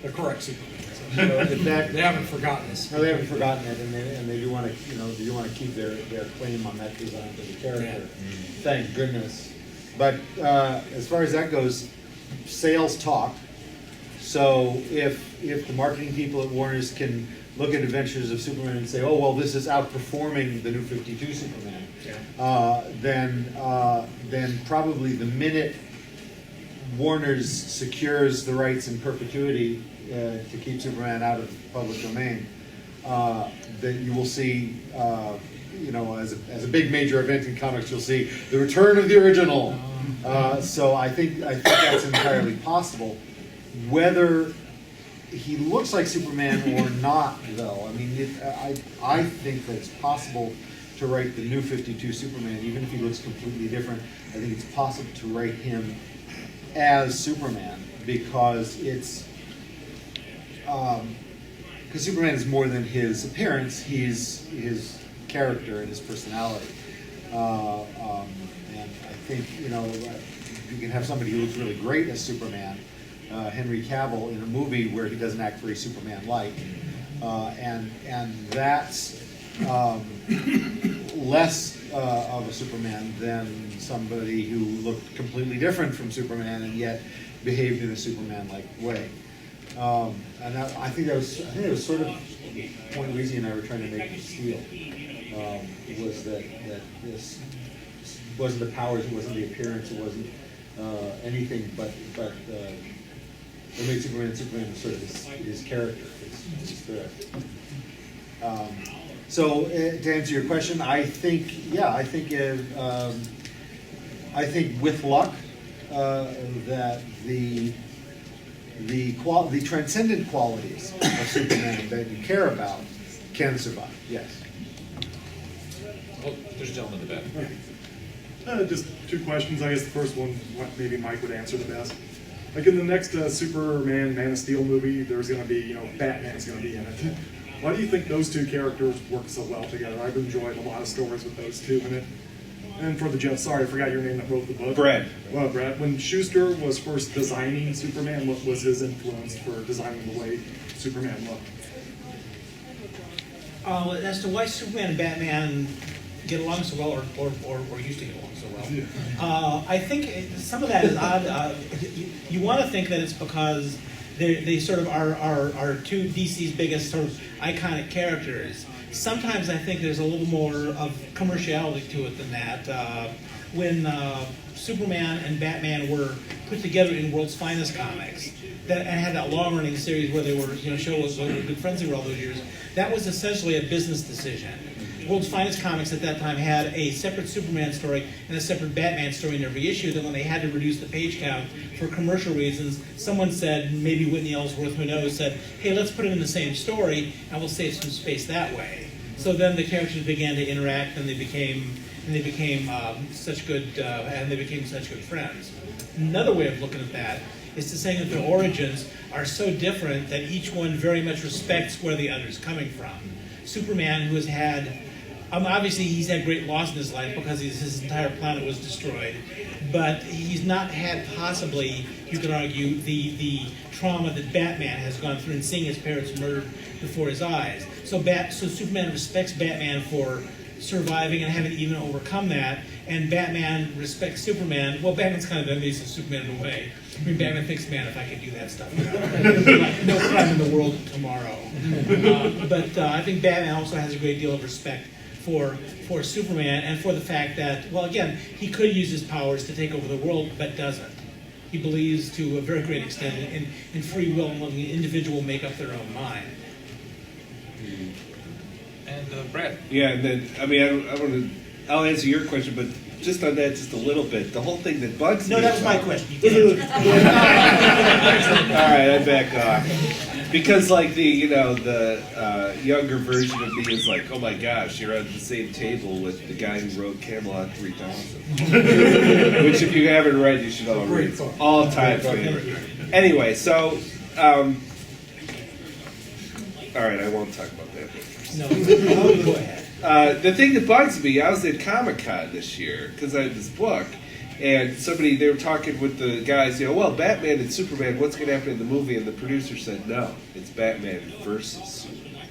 S2: the correct Superman. So,
S1: In fact,
S2: they haven't forgotten this.
S1: no, they haven't forgotten it, and they do want to, they do want to keep their claim on that design for the character. Thank goodness. But as far as that goes, sales talk. So if the marketing people at Warner's can look at Adventures of Superman and say, oh well, this is outperforming the New 52 Superman, then probably the minute Warner's secures the rights in perpetuity to keep Superman out of the public domain, then you will see, as a big major event in comics, you'll see the return of the original. So I think that's entirely possible. Whether he looks like Superman or not, though, I mean, I think that it's possible to write the New 52 Superman, even if he looks completely different. I think it's possible to write him as Superman, because because Superman is more than his appearance; he's his character and his personality. And I think you can have somebody who looks really great as Superman, Henry Cavill, in a movie where he doesn't act very Superman-like, and that's less of a Superman than somebody who looked completely different from Superman and yet behaved in a Superman-like way. And I think it was sort of the point Lizzie and I were trying to make with Steel, was that this wasn't the powers, it wasn't the appearance, it wasn't anything, but what made Superman sort of his character, his spirit. So to answer your question, I think with luck that the transcendent qualities of Superman that you care about can survive. Yes.
S3: Oh, there's a gentleman in the back.
S7: Just two questions. I guess the first one, maybe Mike would answer the best. Like in the next Superman, Man of Steel movie, there's going to be, Batman's going to be in it. Why do you think those two characters work so well together? I've enjoyed a lot of stories with those two in it. And for the Jeff, sorry, I forgot your name that wrote the book.
S4: Brad.
S7: Well, Brad, when Shuster was first designing Superman, what was his influence for designing the way Superman looked?
S5: As to why Superman and Batman get along so well, or used to get along so well, I think some of that is odd. You want to think that it's because they sort of are two DC's biggest sort of iconic characters. Sometimes I think there's a little more of commerciality to it than that. When Superman and Batman were put together in World's Finest Comics, and had that long-running series where they were, show was good friends for all those years, that was essentially a business decision. World's Finest Comics at that time had a separate Superman story and a separate Batman story in every issue. Then when they had to reduce the page count for commercial reasons, someone said, maybe Whitney Ellsworth, who knows, said, hey, let's put them in the same story and we'll save some space that way. So then the characters began to interact and they became such good friends. Another way of looking at that is to say that their origins are so different that each one very much respects where the other's coming from. Superman, who has had Obviously, he's had great loss in his life because his entire planet was destroyed, but he's not had possibly, you could argue, the trauma that Batman has gone through in seeing his parents murdered before his eyes. So Superman respects Batman for surviving and having even overcome that, and Batman respects Superman. Well, Batman's kind of envious of Superman in a way. I mean, Batman thinks, man, if I could do that stuff, like, no crime in the world tomorrow. But I think Batman also has a great deal of respect for Superman, and for the fact that, well, again, he could use his powers to take over the world, but doesn't. He believes to a very great extent in free will and letting the individual make up their own mind.
S3: And Brad.
S4: Yeah, and then I'll answer your question, but just on that, just a little bit. The whole thing that bugs me.
S5: No, that was my question. You can answer.
S4: All right, I back off. Because like the younger version of me is like, oh my gosh, you're at the same table with the guy who wrote Camelot 3000, which if you haven't read, you should all read. It's all time favorite. Anyway, so all right, I won't talk about that.
S5: No, go ahead.
S4: The thing that bugs me, I was at Comic-Con this year because I had this book, and they were talking with the guys, well, Batman and Superman, what's going to happen in the movie? And the producer said, no, it's Batman versus Superman.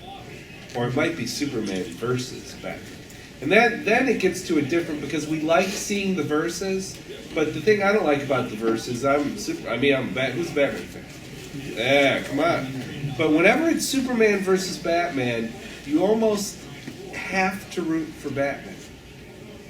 S4: Or it might be Superman versus Batman. And then it gets to a different, because we like seeing the verses, but the thing I don't like about the verses, who's a Batman fan? Yeah, come on. But whenever it's Superman versus Batman, you almost have to root for Batman.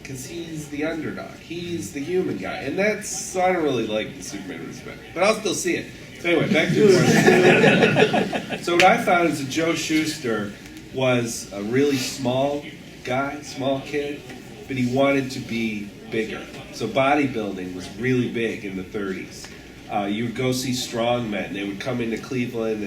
S4: Because he's the underdog. He's the human guy. And so I don't really like the Superman versus Batman. But I'll still see it. So anyway, back to the question. So what I found is that Joe Shuster was a really small guy, small kid, but he wanted to be bigger. So bodybuilding was really big in the 30s. You would go see strongmen. They would come into Cleveland,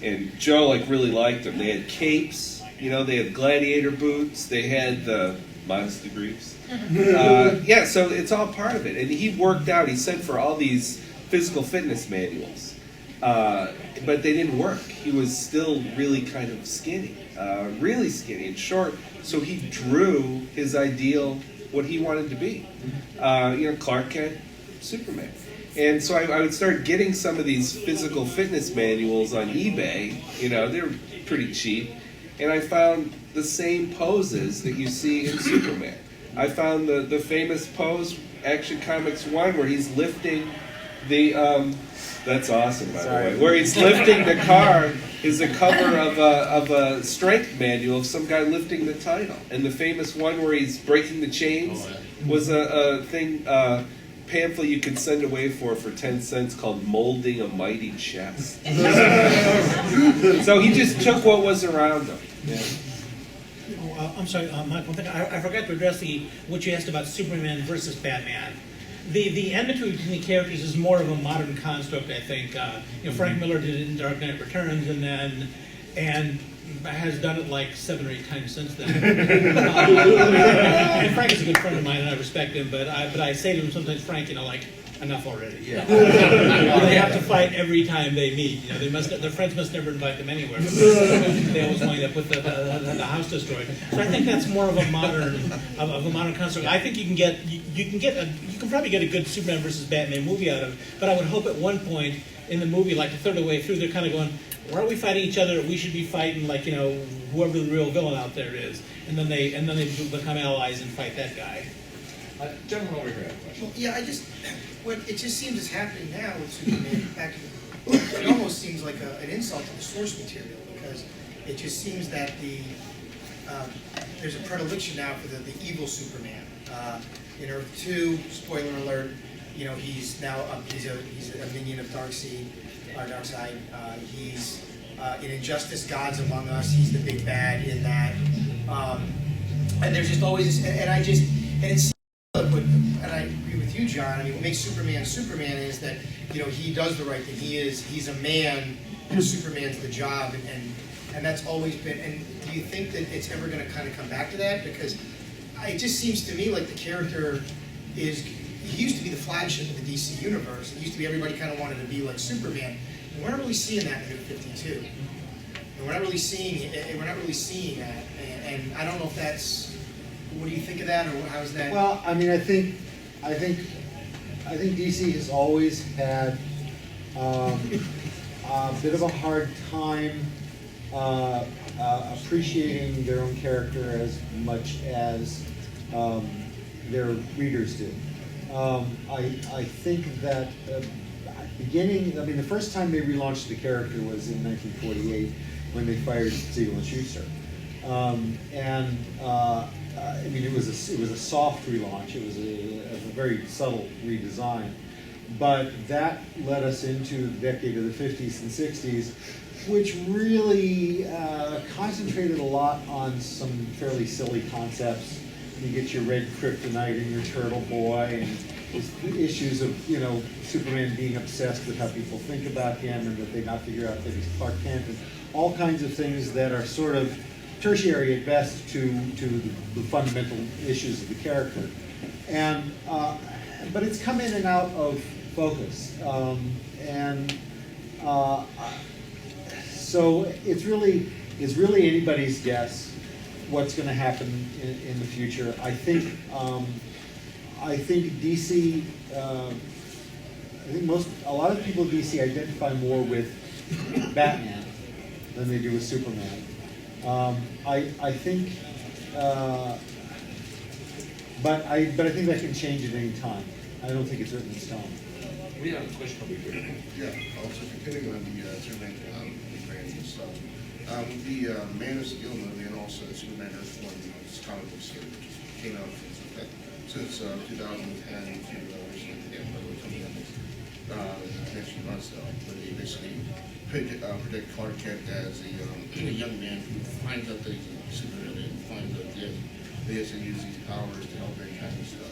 S4: and Joe really liked them. They had capes, they had gladiator boots, they had the modest degrees. So it's all part of it. And he worked out, he sent for all these physical fitness manuals. But they didn't work. He was still really kind of skinny, really skinny and short. So he drew his ideal, what he wanted to be. Clark Kent, Superman. And so I would start getting some of these physical fitness manuals on eBay. They're pretty cheap. And I found the same poses that you see in Superman. I found the famous pose, Action Comics 1, where he's lifting the, that's awesome, by the way, where he's lifting the car is a cover of a strength manual of some guy lifting the title. And the famous one where he's breaking the chains was a thing, pamphlet you could send away for 10 cents called Molding a Mighty Chest. So he just took what was around him. Yeah.
S5: Oh, I'm sorry, Michael, I forgot to address what you asked about Superman versus Batman. The enmity between the characters is more of a modern construct, I think. Frank Miller did it in Dark Knight Returns, and has done it like 7 or 8 times since then. And Frank is a good friend of mine, and I respect him. But I say to him sometimes, Frank, enough already. Yeah. They have to fight every time they meet. Their friends must never invite them anywhere. They always wind up with the house destroyed. So I think that's more of a modern construct. I think you can probably get a good Superman versus Batman movie out of it. But I would hope at one point in the movie, like a third of the way through, they're kind of going, why are we fighting each other? We should be fighting whoever the real villain out there is, and then they become allies and fight that guy.
S3: Gentleman over here.
S8: Well, yeah, it just seems it's happening now with Superman back in the book. It almost seems like an insult to the source material, because it just seems that there's a predilection now for the evil Superman. In Earth 2, spoiler alert, he's now he's a minion of Darkseid. He's in Injustice, Gods Among Us. He's the big bad in that. And there's just always this, and it's. And I agree with you, John. What makes Superman Superman is that he does the right thing. He's a man, and Superman's the job, and that's always been. And do you think that it's ever going to kind of come back to that? Because it just seems to me like the character he used to be the flagship of the DC universe. It used to be everybody kind of wanted to be like Superman. And we're not really seeing that in 52. And we're not really seeing it. And we're not really seeing that. And I don't know if that's. What do you think of that, or how's that?
S1: Well, I mean, I think DC has always had a bit of a hard time appreciating their own character as much as their readers do. I think that the first time they relaunched the character was in 1948 when they fired Siegel and Shuster. I mean, it was a soft relaunch. It was a very subtle redesign, but that led us into the decade of the 50s and 60s, which really concentrated a lot on some fairly silly concepts. You get your red kryptonite and your turtle boy, and issues of Superman being obsessed with how people think about him, and that they not figure out that he's Clark Kent, and all kinds of things that are sort of tertiary at best to the fundamental issues of the character, and but it's come in and out of focus, so it's really anybody's guess what's going to happen in the future. I think DC. A lot of people in DC identify more with Batman than they do with Superman. I think, but I think that can change at any time. I don't think it's written in stone.
S3: We have a question over here.
S9: Yeah, also continuing on the Superman brand and stuff. The Man of Steel movie and also the Superman Earth One comic book series came out since 2010 to recently, coming out next few months though. But they basically predict Clark Kent as a young man who finds out that he's a supervillain and finds out that he has to use these powers to help mankind and stuff.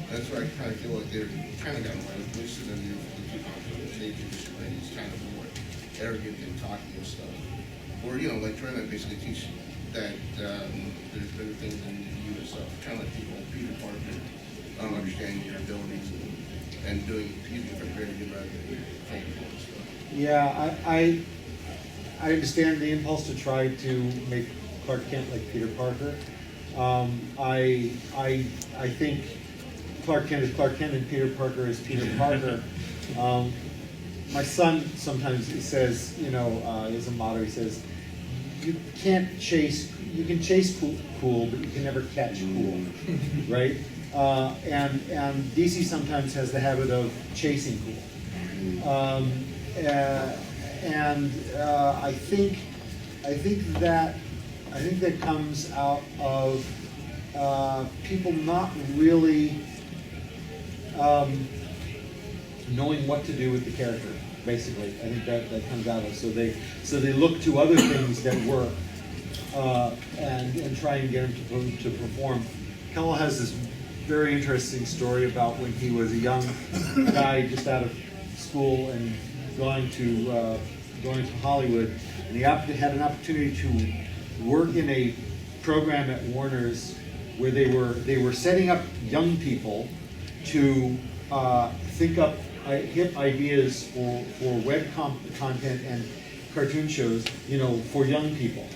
S9: That's why I kind of feel like they're kind of gotten away with this, and then the two conflicts, they do Superman, he's kind of more arrogant and talking and stuff. Or, like trying to basically teach that there's better things than you and stuff. Kind of like Peter Parker, understanding your abilities and using it for very good rather than thankful and stuff.
S1: Yeah, I understand the impulse to try to make Clark Kent like Peter Parker. I think Clark Kent is Clark Kent and Peter Parker is Peter Parker. My son sometimes says, as a motto, he says, you can chase cool, but you can never catch cool, right? And DC sometimes has the habit of chasing cool. I think that comes out of people not really knowing what to do with the character. Basically, I think that comes out of it. So they look to other things that work and try and get him to perform. Kellel has this very interesting story about when he was a young guy just out of school and going to Hollywood, and he had an opportunity to work in a program at Warner's where they were setting up young people to think up hip ideas for web content and cartoon shows, for young people.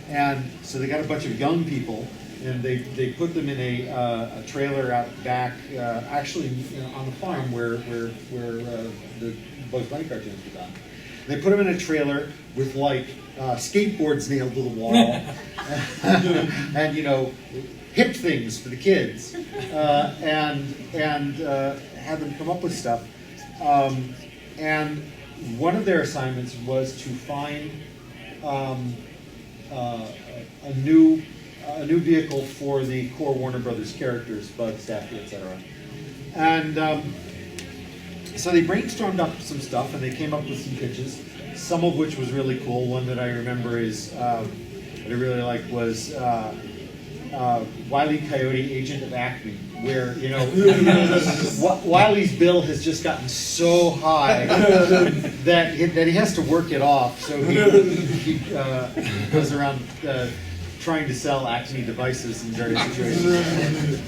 S1: And so they got a bunch of young people, and they put them in a trailer out back, actually on the farm where the Bugs Bunny cartoons were done. They put them in a trailer with skateboards nailed to the wall, and hip things for the kids, and had them come up with stuff. And one of their assignments was to find a new vehicle for the core Warner Brothers characters, Bugs, Daffy, etc. And so they brainstormed up some stuff, and they came up with some pitches, some of which was really cool. One that I remember is that I really liked was Wile E. Coyote, Agent of Acme, where Wiley's bill has just gotten so high that he has to work it off. So he goes around trying to sell Acme devices in various situations.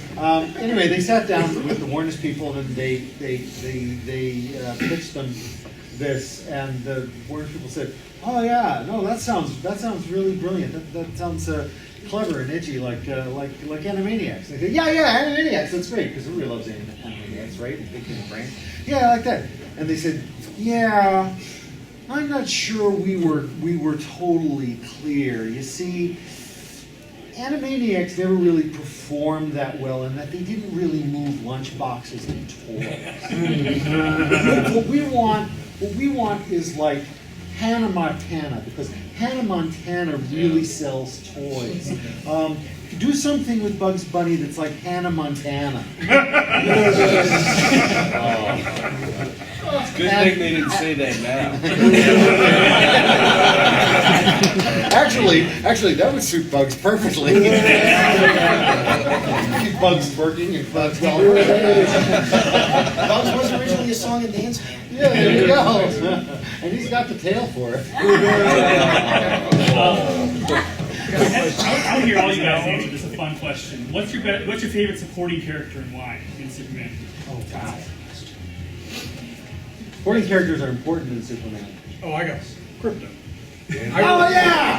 S1: Anyway, they sat down with the Warner's people, and they pitched them this, and the Warner people said, "Oh yeah, no, that sounds really brilliant. That sounds clever and edgy, like Animaniacs." They said, "Yeah, Animaniacs. That's great because everybody loves Animaniacs, right? It's big in the brain. Yeah, I like that." And they said, "Yeah, I'm not sure we were totally clear. You see, Animaniacs never really performed that well, in that they didn't really move lunchboxes and toys. What we want is like Hannah Montana, because Hannah Montana really sells toys. Do something with Bugs Bunny that's like Hannah Montana."
S4: It's a good thing they didn't say that now.
S1: Actually, that would suit Bugs perfectly. Keep Bugs working and Bugs well.
S8: Bugs was originally a song and dance man.
S1: Yeah, there you go. And he's got the tail for it.
S10: I want to hear all you guys answer. This is a fun question. What's your favorite supporting character and why in Superman?
S1: Oh God. Supporting characters are important in Superman.
S2: Oh, I got Crypto.
S1: Oh yeah!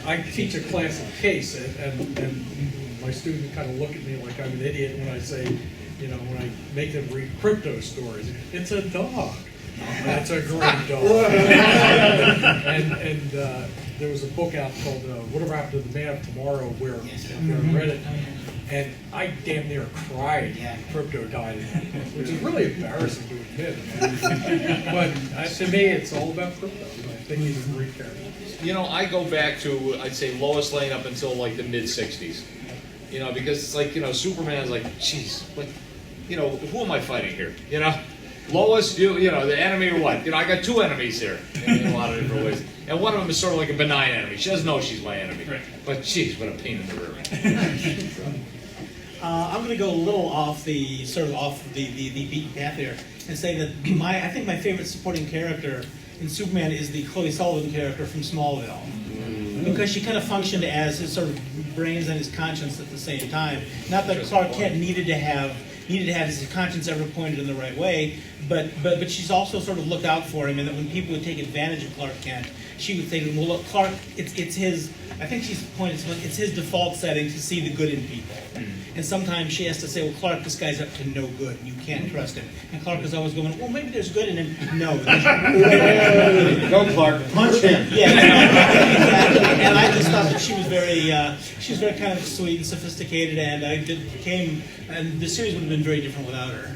S2: I teach a class of case, and my students kind of look at me like I'm an idiot when I say, when I make them read Crypto stories. It's a dog. That's a great dog. and there was a book out called Whatever Happened to the Man of Tomorrow, where I read it, and I damn near cried when Crypto died in that book, which is really embarrassing to admit. But to me, it's all about Crypto. I think he's a great character.
S3: I go back to, I'd say, Lois Lane up until like the mid-'60s. Because it's like, Superman's like, geez, who am I fighting here? Lois, the enemy or what? I got two enemies here in a lot of different ways. And one of them is sort of like a benign enemy. She doesn't know she's my enemy. Right. But geez, what a pain in the rear end.
S5: I'm going to go a little off the beaten path here and say that I think my favorite supporting character in Superman is the Chloe Sullivan character from Smallville, because she kind of functioned as his sort of brains and his conscience at the same time. Not that Clark Kent needed to have his conscience ever pointed in the right way, but she's also sort of looked out for him, and that when people would take advantage of Clark Kent, she would say to him, "Well, look, Clark, it's his." I think she's pointed to it's his default setting to see the good in people, and sometimes she has to say, "Well, Clark, this guy's up to no good. You can't trust him." And Clark is always going, "Well, maybe there's good in him." No.
S1: Go, Clark, punch him.
S5: Yeah, exactly. And I just thought that she was very kind of sweet and sophisticated, and and the series would have been very different without her.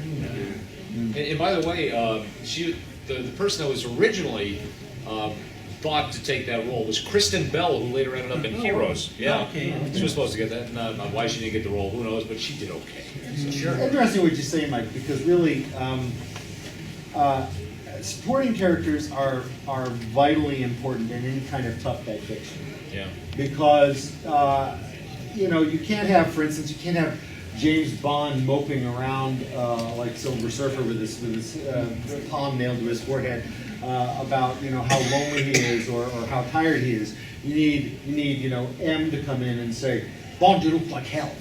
S3: And by the way, the person that was originally thought to take that role was Kristen Bell, who later ended up in Heroes. Yeah,
S5: okay.
S3: She was supposed to get that. Not why she didn't get the role, who knows? But she did okay. So.
S1: Sure. Interesting what you say, Mike, because really, supporting characters are vitally important in any kind of tough guy fiction.
S3: Yeah.
S1: Because you can't have, for instance, James Bond moping around like Silver Surfer with his palm nailed to his forehead about how lonely he is or how tired he is. You need M to come in and say, "Bond, you look like hell."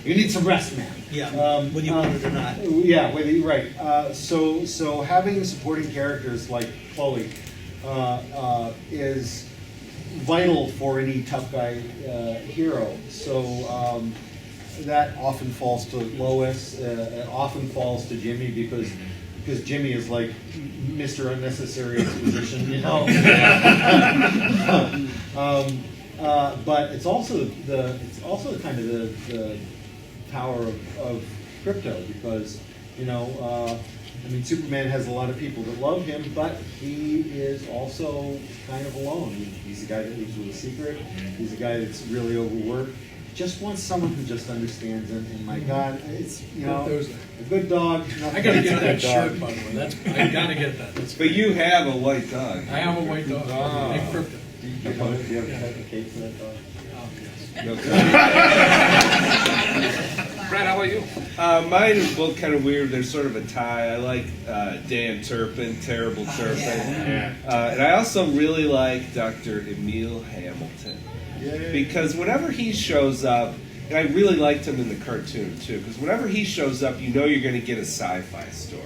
S1: You need some rest, man.
S5: Yeah, whether you want it or not.
S1: Yeah, whether you're right. So having supporting characters like Chloe is vital for any tough guy hero. So that often falls to Lois. It often falls to Jimmy because Jimmy is like Mr. Unnecessary Exposition, but it's also the kind of the power of Crypto, because Superman has a lot of people that love him, but he is also kind of alone. He's a guy that lives with a secret. He's a guy that's really overworked. Just wants someone who just understands him. And my God, it's a good dog.
S2: I gotta get that shirt, by the way. I gotta get that.
S4: But you have a white dog.
S2: I have a white dog. Named Crypto.
S1: Do you have a cape for that dog?
S3: Brad, how about you?
S4: Mine are both kind of weird. They're sort of a tie. I like Dan Turpin, Terrible Turpin. And I also really like Dr. Emil Hamilton. Because whenever he shows up, And I really liked him in the cartoon too, because whenever he shows up, you know you're going to get a sci-fi story.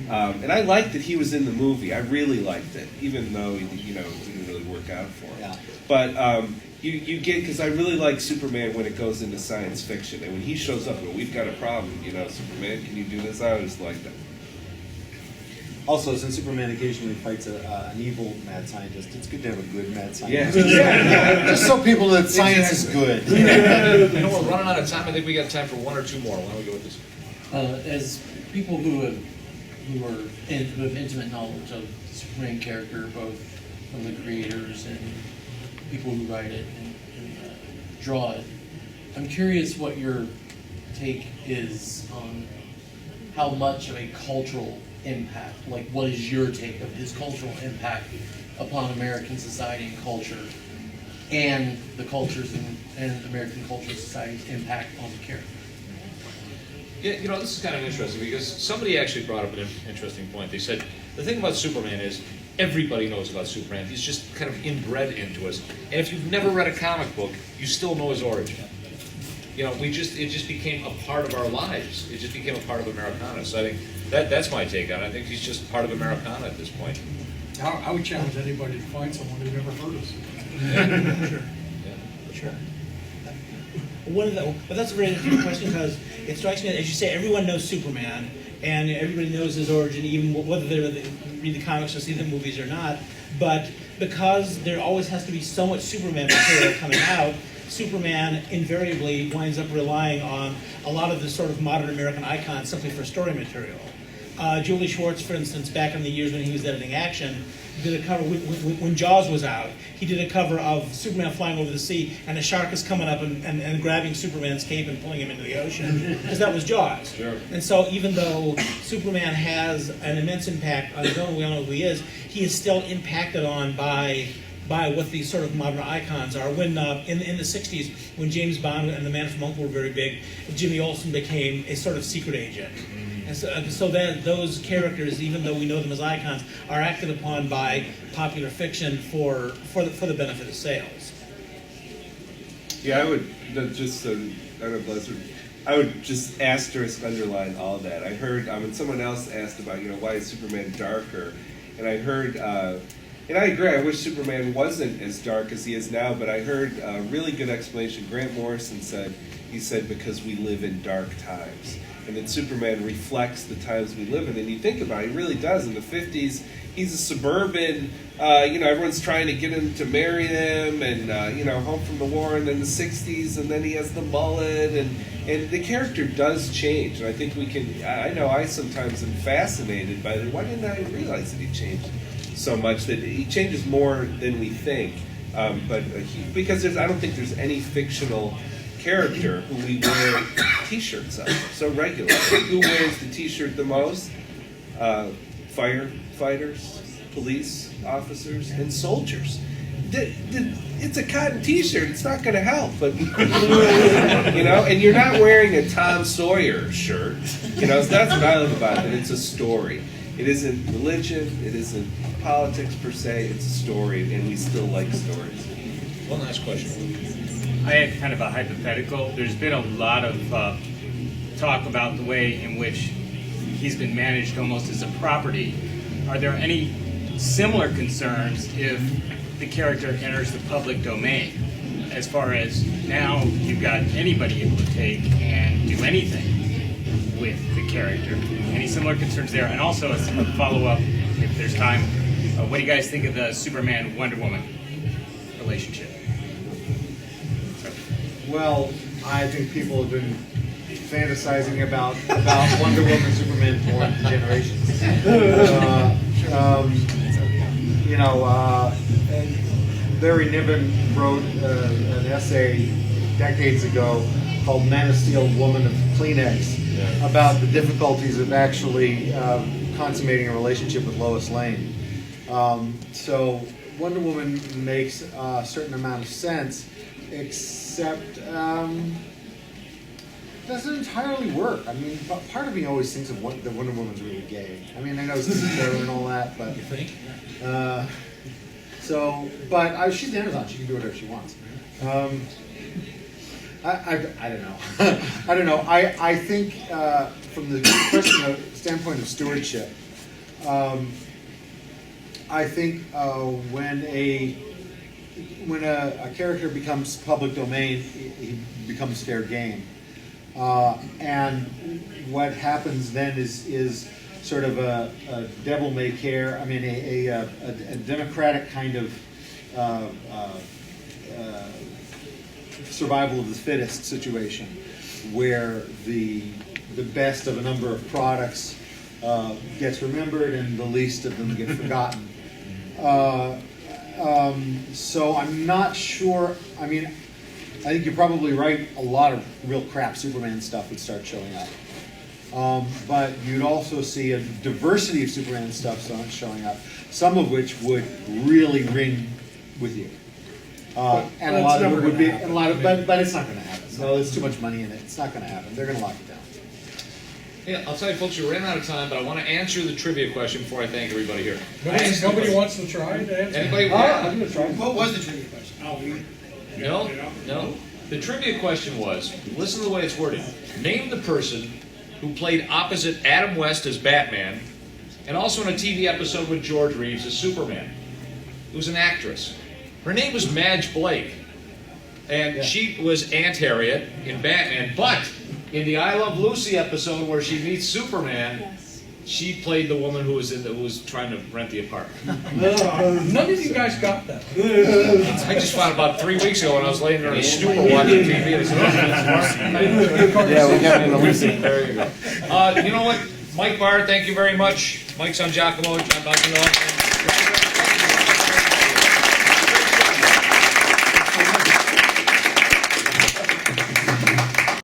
S4: And I liked that he was in the movie. I really liked it, even though it didn't really work out for him.
S1: Yeah.
S4: But you get, because I really like Superman when it goes into science fiction, and when he shows up, well, we've got a problem. Superman, can you do this? I always liked that.
S1: Also, since Superman occasionally fights an evil mad scientist, it's good to have a good mad
S4: Yeah.
S1: scientist. Just so people know that science is good.
S3: You know, we're running out of time. I think we got time for one or two more. Why don't we go with this?
S11: As people who have intimate knowledge of the Superman character, both from the creators and people who write it and draw it, I'm curious what your take is on how much of a cultural impact, like what is your take of his cultural impact upon American society and culture, and the cultures and American culture and society's impact on the character?
S3: Yeah, this is kind of interesting because somebody actually brought up an interesting point. They said the thing about Superman is everybody knows about Superman. He's just kind of inbred into us. And if you've never read a comic book, you still know his origin. It just became a part of our lives. It just became a part of Americana. So I think that's my take on it. I think he's just part of Americana at this point.
S2: I would challenge anybody to find someone who never heard of Superman.
S5: Sure. Sure. But that's a very interesting question because it strikes me that, as you say, everyone knows Superman and everybody knows his origin, even whether they read the comics or see the movies or not. But because there always has to be so much Superman material coming out, Superman invariably winds up relying on a lot of the sort of modern American icons simply for story material. Julie Schwartz, for instance, back in the years when he was editing Action, did a cover when Jaws was out. He did a cover of Superman flying over the sea, and a shark is coming up and grabbing Superman's cape and pulling him into the ocean, because that was Jaws.
S3: Sure.
S5: And so, even though Superman has an immense impact on his own, we all know who he is still impacted on by what these sort of modern icons are. When in the 60s, when James Bond and the Man from U.N.C.L.E. were very big, Jimmy Olsen became a sort of secret agent. And so that those characters, even though we know them as icons, are acted upon by popular fiction for the benefit of sales.
S4: Yeah, I would just, I would just asterisk underline all that. I heard when someone else asked about, why is Superman darker, and I heard, and I agree, I wish Superman wasn't as dark as he is now, but I heard a really good explanation. Grant Morrison said because we live in dark times. And that Superman reflects the times we live in. And you think about it, he really does. In the 50s, he's a suburban, everyone's trying to get him to marry them, and, home from the war, and then the 60s, and then he has the mullet, and the character does change. And I think I know I sometimes am fascinated by that. Why didn't I realize that he changed so much? That he changes more than we think. Because I don't think there's any fictional character who we wear T-shirts of so regularly. Who wears the T-shirt the most? Firefighters, police officers, and soldiers. It's a cotton T-shirt. It's not going to help, but and you're not wearing a Tom Sawyer shirt. So that's what I love about it. It's a story. It isn't religion. It isn't politics per se. It's a story, and we still like stories.
S3: One last question.
S12: I had kind of a hypothetical. There's been a lot of talk about the way in which he's been managed almost as a property. Are there any similar concerns if the character enters the public domain? As far as now, you've got anybody able to take and do anything with the character. Any similar concerns there? And also, a follow-up, if there's time, what do you guys think of the Superman-Wonder Woman relationship?
S1: Well, I think people have been fantasizing about Wonder Woman, Superman for generations. Larry Niven wrote an essay decades ago called Man of Steel, Woman of Kleenex, about the difficulties of actually consummating a relationship with Lois Lane. So Wonder Woman makes a certain amount of sense, except doesn't entirely work. I mean, part of me always thinks of the Wonder Woman's really gay. I mean, I know it's Siegel and all that, but
S5: You think?
S1: she's Amazon. She can do whatever she wants. I don't know. I don't know. I think from the standpoint of stewardship, I think when a character becomes public domain, he becomes fair game, and what happens then is sort of a devil may care. I mean, a democratic kind of survival of the fittest situation, where the best of a number of products gets remembered and the least of them get forgotten. So I'm not sure. I mean, I think you're probably right. A lot of real crap Superman stuff would start showing up. But you'd also see a diversity of Superman stuff showing up, some of which would really ring with you. And a lot of it would be, and a lot of, but it's not going to happen. No, there's too much money in it. It's not going to happen. They're going to lock it down.
S3: Yeah, I'll tell you, folks, we ran out of time, but I want to answer the trivia question before I thank everybody here.
S2: Nobody wants to try to answer.
S3: Anybody?
S1: I'm going to try.
S8: What was the trivia question?
S3: No. The trivia question was, listen to the way it's worded. Name the person who played opposite Adam West as Batman, and also in a TV episode with George Reeves as Superman. It was an actress. Her name was Madge Blake, and she was Aunt Harriet in Batman, but in the I Love Lucy episode where she meets Superman, she played the woman who was trying to rent the apartment.
S2: None of you guys got that.
S3: I just found about 3 weeks ago when I was laying there in a stupor watching TV.
S11: Yeah, we got it in the Lucy.
S3: There you go. You know what? Mike Barr, thank you very much. Mike Sangiacomo, Jon Bogdanove.